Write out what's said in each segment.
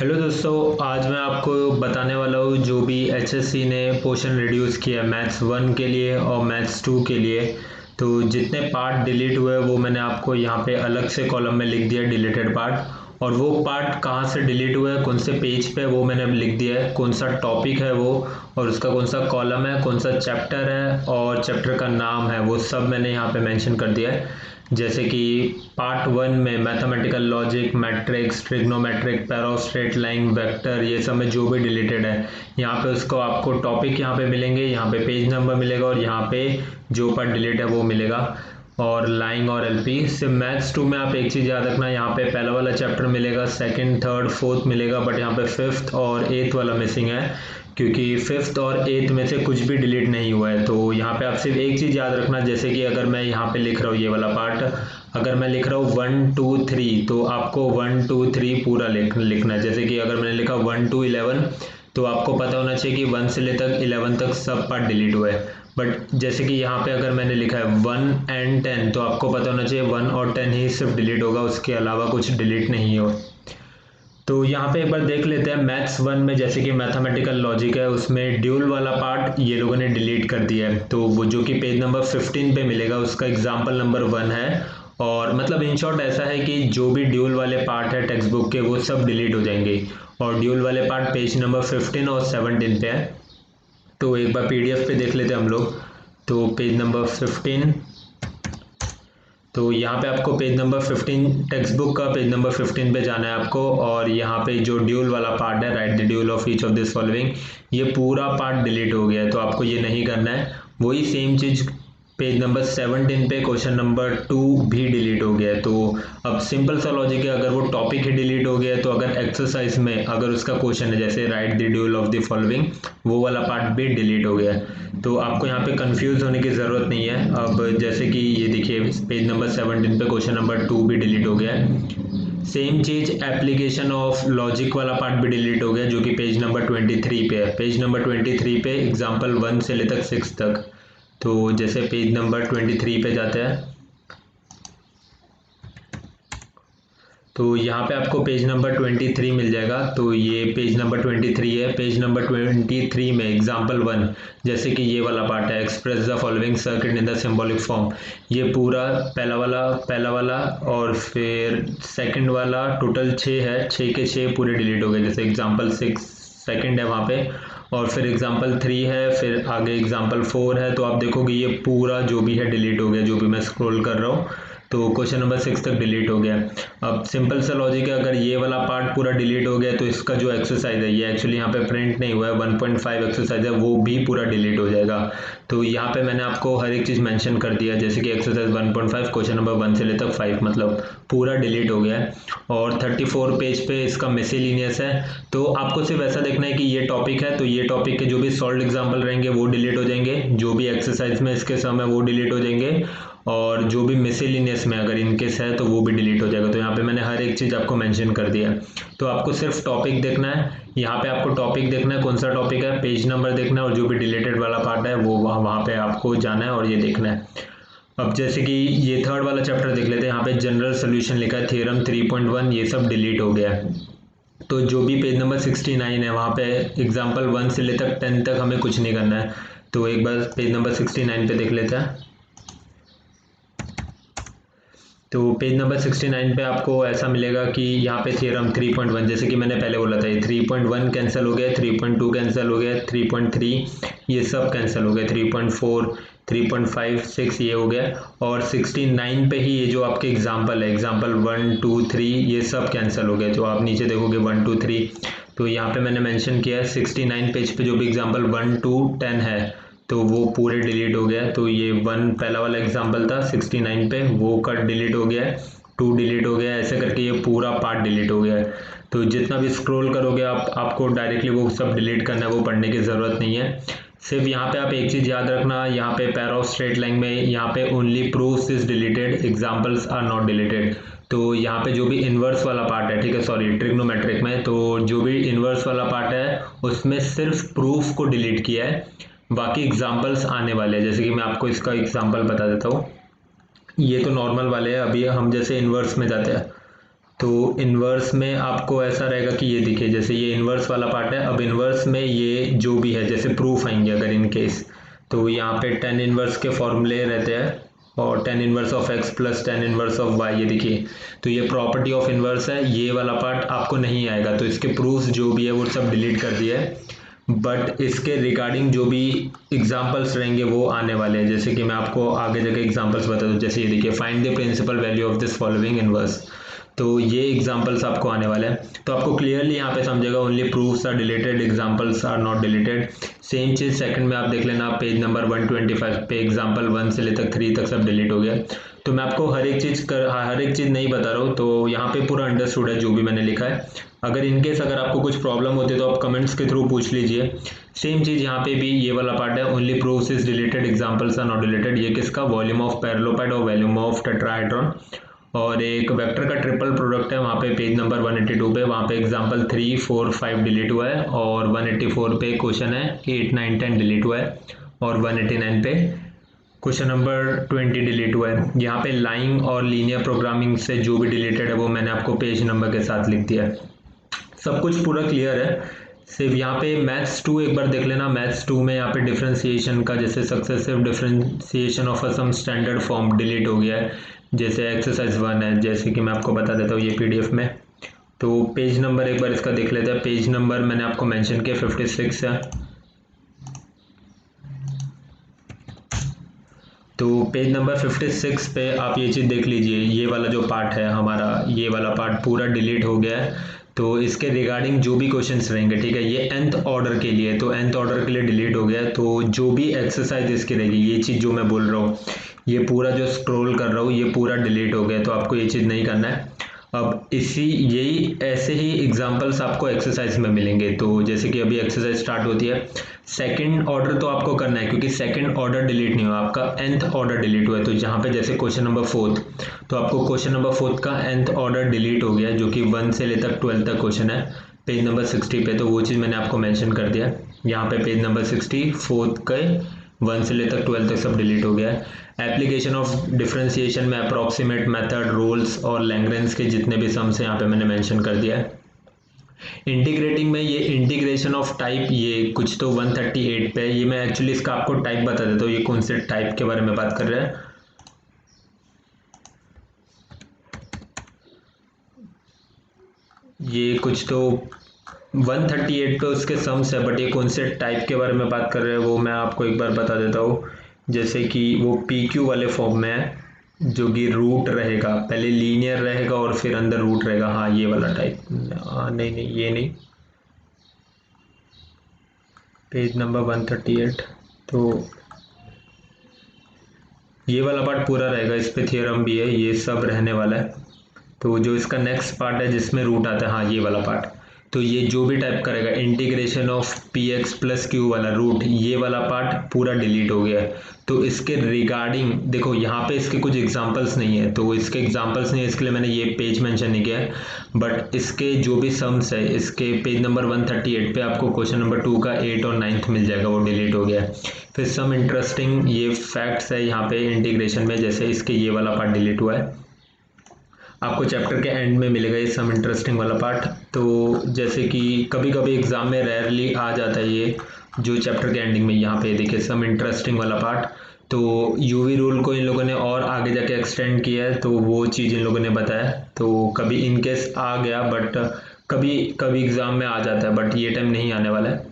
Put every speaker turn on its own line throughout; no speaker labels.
Hello दोस्तों, आज मैं आपको बताने वाला हूँ जो भी एचएससी ने पोर्शन रिड्यूस किया मैथ्स 1 के लिए और मैथ्स 2 के लिए। तो जितने पार्ट डिलीट हुए वो मैंने आपको यहाँ पे अलग से कॉलम में लिख दिया डिलीटेड पार्ट, और वो पार्ट कहाँ से डिलीट हुआ है, कौन से पेज पे, वो मैंने लिख दिया है, कौन सा टॉपिक है वो, और उसका कौन सा कॉलम है, कौन सा चैप्टर है और चैप्टर का नाम है, वो सब मैंने यहाँ पे मेंशन कर दिया है। जैसे कि पार्ट 1 में mathematical logic, matrix, trigonometric, para, straight line, vector, ये सब में जो भी डिलीटेड है यहाँ पे उसको आपको टॉपिक यहाँ पे मिलेंगे, यहाँ पे पेज नंबर मिलेगा और यहाँ पे जो पार्ट डिलीट है वो मिलेगा, और लाइंग और एलपी। सिर्फ मैथ्स 2 में आप एक चीज़ याद रखना, यहाँ पे पहला वाला चैप्टर मिलेगा, सेकंड, थर्ड, फोर्थ मिलेगा, बट यहाँ पे फिफ्थ और एट्थ वाला मिसिंग है, क्योंकि फिफ्थ और एट्थ में से कुछ भी डिलीट नहीं हुआ है। तो यहाँ पे आप सिर्फ एक चीज़ याद रखना, जैसे कि अगर मैं यहाँ पे लिख रहा हूँ ये वाला पार्ट, अगर मैं लिख रहा हूँ 1 2 3, तो आपको 1 2 3 पूरा लिखना है। जैसे कि अगर मैंने लिखा 1 to 11, तो आपको पता होना चाहिए कि 1 से लेकर 11 तक सब पार्ट डिलीट हुआ है। बट जैसे कि यहाँ पे अगर मैंने लिखा है 1 and 10, तो आपको पता होना चाहिए 1 और 10 ही सिर्फ डिलीट होगा, उसके अलावा कुछ डिलीट नहीं हो। तो यहाँ पे एक बार देख लेते हैं मैथ्स 1 में, जैसे कि मैथमेटिकल लॉजिक है, उसमें ड्यूल वाला पार्ट ये लोगों ने डिलीट कर दिया है, तो वो जो कि पेज नंबर 15 पे मिलेगा, उसका एग्जाम्पल नंबर 1 है। और मतलब इन शॉर्ट ऐसा है कि जो भी ड्यूल वाले पार्ट है टेक्स्ट बुक के वो सब डिलीट हो जाएंगे, और ड्यूल वाले पार्ट पेज नंबर 15 और 17 पे है। तो एक बार पीडीएफ पे देख लेते हैं हम लोग। तो पेज नंबर 15, तो यहाँ पे आपको पेज नंबर 15, टेक्स्ट बुक का पेज नंबर 15 पे जाना है आपको, और यहाँ पे जो ड्यूल वाला पार्ट है, right the dual of each of this following, ये पूरा पार्ट डिलीट हो गया है, तो आपको ये नहीं करना है। वही सेम चीज़ पेज नंबर 17 पे क्वेश्चन नंबर 2 भी डिलीट हो गया है। तो अब सिंपल सा लॉजिक है, अगर वो टॉपिक ही डिलीट हो गया है, तो अगर एक्सरसाइज में अगर उसका क्वेश्चन है जैसे right the dual of the following, वो वाला पार्ट भी डिलीट हो गया है, तो आपको यहाँ पे कंफ्यूज होने की ज़रूरत नहीं है। अब जैसे कि ये देखिए पेज नंबर 17 पे क्वेश्चन नंबर 2 भी डिलीट हो गया है। Same cheese application of logic वाला पार्ट भी डिलीट हो गया, जो कि पेज नंबर 23 पे है। पेज नंबर 23 पे एग्जाम्पल 1 से लेकर 6 तक। तो जैसे पेज नंबर 23 पे जाते हैं, तो यहाँ पे आपको पेज नंबर 23 मिल जाएगा। तो ये पेज नंबर 23 है। पेज नंबर 23 में एग्जाम्पल 1, जैसे कि ये वाला पार्ट है, express the following circuit in the symbolic form, ये पूरा पहला वाला और फिर सेकंड वाला, टोटल 6 है, 6 के 6 पूरे डिलीट हो गए। जैसे एग्जाम्पल 6 सेकंड है वहाँ पे, और फिर एग्जाम्पल 3 है, फिर आगे एग्जाम्पल 4 है, तो आप देखोगे ये पूरा जो भी है डिलीट हो गया, जो भी मैं स्क्रॉल कर रहा हूँ। तो क्वेश्चन नंबर 6 तक डिलीट हो गया। अब सिंपल सा लॉजिक है, अगर ये वाला पार्ट पूरा डिलीट हो गया तो इसका जो एक्सरसाइज है, ये एक्चुअली यहाँ पे प्रिंट नहीं हुआ है, 1.5 एक्सरसाइज है, वो भी पूरा डिलीट हो जाएगा। तो यहाँ पे मैंने आपको हर एक चीज़ मेंशन कर दिया, जैसे कि एक्सरसाइज 1.5 क्वेश्चन नंबर 1 से लेकर 5 मतलब पूरा डिलीट हो गया है। और 34 पेज पे इसका मिसलेनियस है, तो आपको सिर्फ ऐसा देखना है कि ये टॉपिक है, तो ये टॉपिक के जो भी सॉल्व एग्जाम्पल रहेंगे वो डिलीट हो जाएंगे, जो भी एक्सरसाइज में इसके सम है वो डिलीट हो जाएंगे, और जो भी मिसलेनियस में अगर इनकेस है तो वो भी डिलीट हो जाएगा। तो यहाँ पे मैंने हर एक चीज़ आपको मेंशन कर दिया है। तो आपको सिर्फ टॉपिक देखना है, यहाँ पे आपको टॉपिक देखना है, कौन सा टॉपिक है, पेज नंबर देखना है, और जो भी डिलीटेड वाला पार्ट है वो वहाँ पे आपको जाना है और ये देखना है। अब जैसे कि ये थर्ड वाला चैप्टर देख लेते हैं, यहाँ पे जनरल सोल्यूशन लिखा है, थ्योरम 3.1, ये सब डिलीट हो गया है। तो जो भी पेज नंबर 69 है वहाँ पे एग्जाम्पल 1 से लेकर 10 तक हमें कुछ नहीं करना है। तो एक बार पेज नंबर 69 पे देख लेते हैं। तो पेज नंबर 69 पे आपको ऐसा मिलेगा कि यहाँ पे थ्योरम 3.1, जैसे कि मैंने पहले बोला था, ये 3.1 कैंसिल हो गया, 3.2 कैंसिल हो गया, 3.3 ये सब कैंसिल हो गया, 3.4, 3.5, 6 ये हो गया, और 69 पे ही ये जो आपके एग्जाम्पल है, एग्जाम्पल 1 2 3 ये सब कैंसिल हो गया। तो आप नीचे देखोगे 1 2 3, तो यहाँ पे मैंने मेंशन किया है 69 पेज पे जो भी एग्जाम्पल 1 to 10 है तो वो पूरे डिलीट हो गया। तो ये 1 पहला वाला एग्जाम्पल था 69 पे, वो कट डिलीट हो गया है, 2 डिलीट हो गया है, ऐसे करके ये पूरा पार्ट डिलीट हो गया है। तो जितना भी स्क्रॉल करोगे आपको डायरेक्टली वो सब डिलीट करना है, वो पढ़ने की ज़रूरत नहीं है। सिर्फ यहाँ पे आप एक चीज़ याद रखना, यहाँ पे पैरा ऑफ स्ट्रेट लाइन में यहाँ पे only proofs is deleted, examples are not deleted. तो यहाँ पे जो भी इन्वर्स वाला पार्ट है, ठीक है, सॉरी ट्रिग्नोमेट्रिक में, तो जो भी इन्वर्स वाला पार्ट है उसमें सिर्फ प्रूफ को डिलीट किया है, बाकी एग्जाम्पल्स आने वाले हैं। जैसे कि मैं आपको इसका एग्जाम्पल बता देता हूँ, ये तो नॉर्मल वाले हैं, अभी हम जैसे इन्वर्स में जाते हैं, तो इन्वर्स में आपको ऐसा रहेगा कि ये दिखे, जैसे ये इन्वर्स वाला पार्ट है। अब इन्वर्स में ये जो भी है, जैसे प्रूफ आएंगे अगर इन केस, तो यहाँ पे tan इन्वर्स के फॉर्मूले रहते हैं और tan inverse of x plus tan inverse of y, ये देखिए। तो ये प्रॉपर्टी ऑफ इन्वर्स है, ये वाला पार्ट आपको नहीं आएगा, तो इसके प्रूफ्स जो भी है वो सब डिलीट कर दिया है। बट इसके रिगार्डिंग जो भी एग्जांपल्स रहेंगे वो आने वाले हैं, जैसे कि मैं आपको आगे जगह एग्जांपल्स बता दूँ। जैसे ये देखिए, find the principal value of this following inverse, तो ये एग्जांपल्स आपको आने वाले हैं। तो आपको क्लियरली यहाँ पे समझेगा only proofs are deleted, examples are not deleted. Same चीज़ सेकंड में आप देख लेना, पेज नंबर 125 पे एग्जांपल 1 से लेकर 3 तक सब डिलीट हो गया। तो मैं आपको हर एक चीज़ नहीं बता रहा हूँ, तो यहाँ पे पूरा अंडरस्टूड है जो भी मैंने लिखा है। अगर इनकेस अगर आपको कुछ प्रॉब्लम होती है तो आप कमेंट्स के थ्रू पूछ लीजिए। सेम चीज़ यहाँ पे भी ये वाला पार्ट है, only proofs is deleted, examples are not deleted. ये किसका, वॉल्यूम ऑफ पैरेललोपाइड और वॉल्यूम ऑफ टेट्राहेड्रॉन, और एक वेक्टर का ट्रिपल प्रोडक्ट है वहाँ पे पेज नंबर 182 पे, वहाँ पे एग्जांपल 3, 4, 5 डिलीट हुआ है, और 184 पे क्वेश्चन है 8, 9, 10 डिलीट हुआ है, और 189 पे क्वेश्चन नंबर 20 डिलीट हुआ है। यहाँ पे लाइन और लीनियर प्रोग्रामिंग से जो भी डिलीटेड है वो मैंने आपको पेज नंबर के साथ लिख दिया है। सब कुछ पूरा क्लियर है। सिर्फ यहाँ पे मैथ्स 2 एक बार देख लेना। मैथ्स 2 में यहाँ पे डिफरेंशिएशन का, जैसे successive differentiation of some standard form delete हो गया है, जैसे एक्सरसाइज 1 है, जैसे कि मैं आपको बता देता हूँ ये पीडीएफ में। तो पेज नंबर एक बार इसका देख लेते हैं। पेज नंबर मैंने आपको मेंशन किया 56 है। तो पेज नंबर 56 पे आप ये चीज़ देख लीजिए, ये वाला जो पार्ट है हमारा, ये वाला पार्ट पूरा डिलीट हो गया है। तो इसके रिगार्डिंग जो भी क्वेश्चंस रहेंगे, ठीक है, ये nth ऑर्डर के लिए, तो nth ऑर्डर के लिए डिलीट हो गया है। तो जो भी एक्सरसाइज इसकी रहेगी, ये चीज़ जो मैं बोल रहा हूँ, ये पूरा जो स्क्रॉल कर रहा हूँ, ये पूरा डिलीट हो गया, तो आपको ये चीज़ नहीं करना है। अब यही ऐसे ही एग्जांपल्स आपको एक्सरसाइज में मिलेंगे। तो जैसे कि अभी एक्सरसाइज स्टार्ट होती है, सेकंड ऑर्डर तो आपको करना है क्योंकि सेकंड ऑर्डर डिलीट नहीं हुआ, आपका nth ऑर्डर डिलीट हुआ है। तो जहाँ पे जैसे क्वेश्चन नंबर 4, तो आपको क्वेश्चन नंबर 4 का nth ऑर्डर डिलीट हो गया, जो कि 1 से लेकर 12 तक क्वेश्चन है पेज नंबर 60 पे। तो वो चीज़ मैंने आपको मेंशन कर दिया। यहाँ पे पेज नंबर 60 4 के 1 से लेकर 12 तक सब डिलीट हो गया है। एप्लीकेशन ऑफ डिफरेंशिएशन में अप्रॉक्सीमेट मेथड, रूल्स और लैग्रेंज के जितने भी सम्स हैं यहाँ पे मैंने मेंशन कर दिया है। इंटीग्रेटिंग में ये इंटीग्रेशन ऑफ टाइप, ये कुछ तो 138 पे, ये मैं एक्चुअली इसका आपको टाइप बता देता हूँ, ये कौन से टाइप के बारे में बात कर रहे हैं। ये कुछ तो 138 पे उसके सम्स है, बट ये कौन से टाइप के बारे में बात कर रहे हैं वो मैं आपको एक बार बता देता हूँ। जैसे कि वो PQ वाले फॉर्म में है, जो कि रूट रहेगा, पहले लीनियर रहेगा और फिर अंदर रूट रहेगा। हाँ, ये वाला टाइप, नहीं ये नहीं, पेज नंबर 138। तो ये वाला पार्ट पूरा रहेगा, इस पे थियरम भी है, ये सब रहने वाला है। तो जो इसका नेक्स्ट पार्ट है जिसमें रूट आता है, हाँ ये वाला पार्ट, तो ये जो भी टाइप करेगा integration of px plus Q वाला रूट, ये वाला पार्ट पूरा डिलीट हो गया है। तो इसके रिगार्डिंग देखो, यहाँ पे इसके कुछ एग्जांपल्स नहीं है, तो इसके एग्जांपल्स नहीं है इसके लिए मैंने ये पेज मेंशन नहीं किया है। बट इसके जो भी सम्स है, इसके पेज नंबर 138 पे आपको क्वेश्चन नंबर 2 का 8 और 9 मिल जाएगा, वो डिलीट हो गया है। फिर सम इंटरेस्टिंग ये फैक्ट्स है यहाँ पे इंटीग्रेशन में, जैसे इसके ये वाला पार्ट डिलीट हुआ है, आपको चैप्टर के एंड में मिलेगा ये सम इंटरेस्टिंग वाला पार्ट। तो जैसे कि कभी कभी एग्जाम में रेयरली आ जाता है ये, जो चैप्टर के एंडिंग में यहाँ पे देखिए सम इंटरेस्टिंग वाला पार्ट। तो यूवी रूल को इन लोगों ने और आगे जाके एक्सटेंड किया है, तो वो चीज़ इन लोगों ने बताया। तो कभी इनकेस आ गया, बट कभी कभी एग्ज़ाम में आ जाता है, बट ये टाइम नहीं आने वाला है।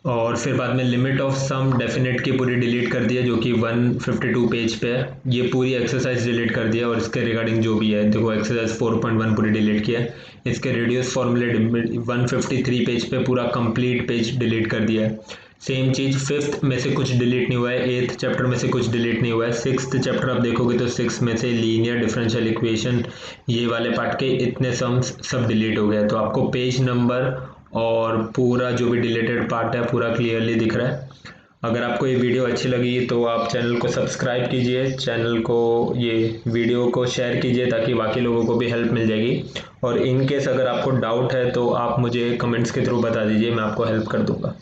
और फिर बाद में लिमिट ऑफ सम डेफिनेट की पूरी डिलीट कर दिया, जो कि 152 पेज पे है। ये पूरी एक्सरसाइज डिलीट कर दिया, और इसके रिगार्डिंग जो भी है देखो, एक्सरसाइज 4.1 पूरी डिलीट किया है। इसके रेडियस फॉर्मूले 153 पेज पे पूरा कंप्लीट पेज डिलीट कर दिया है। सेम चीज़ 5th में से कुछ डिलीट नहीं हुआ है, 8th चैप्टर में से कुछ डिलीट नहीं हुआ है। 6th चैप्टर आप देखोगे तो 6 में से लीनियर डिफरेंशियल इक्वेशन, ये वाले पार्ट के इतने सम्स सब डिलीट हो गए। तो आपको पेज नंबर और पूरा जो भी डिलीटेड पार्ट है पूरा क्लियरली दिख रहा है। अगर आपको ये वीडियो अच्छी लगी तो आप चैनल को सब्सक्राइब कीजिए, चैनल को, ये वीडियो को शेयर कीजिए, ताकि बाकी लोगों को भी हेल्प मिल जाएगी। और इन केस अगर आपको डाउट है तो आप मुझे कमेंट्स के थ्रू बता दीजिए, मैं आपको हेल्प कर दूंगा।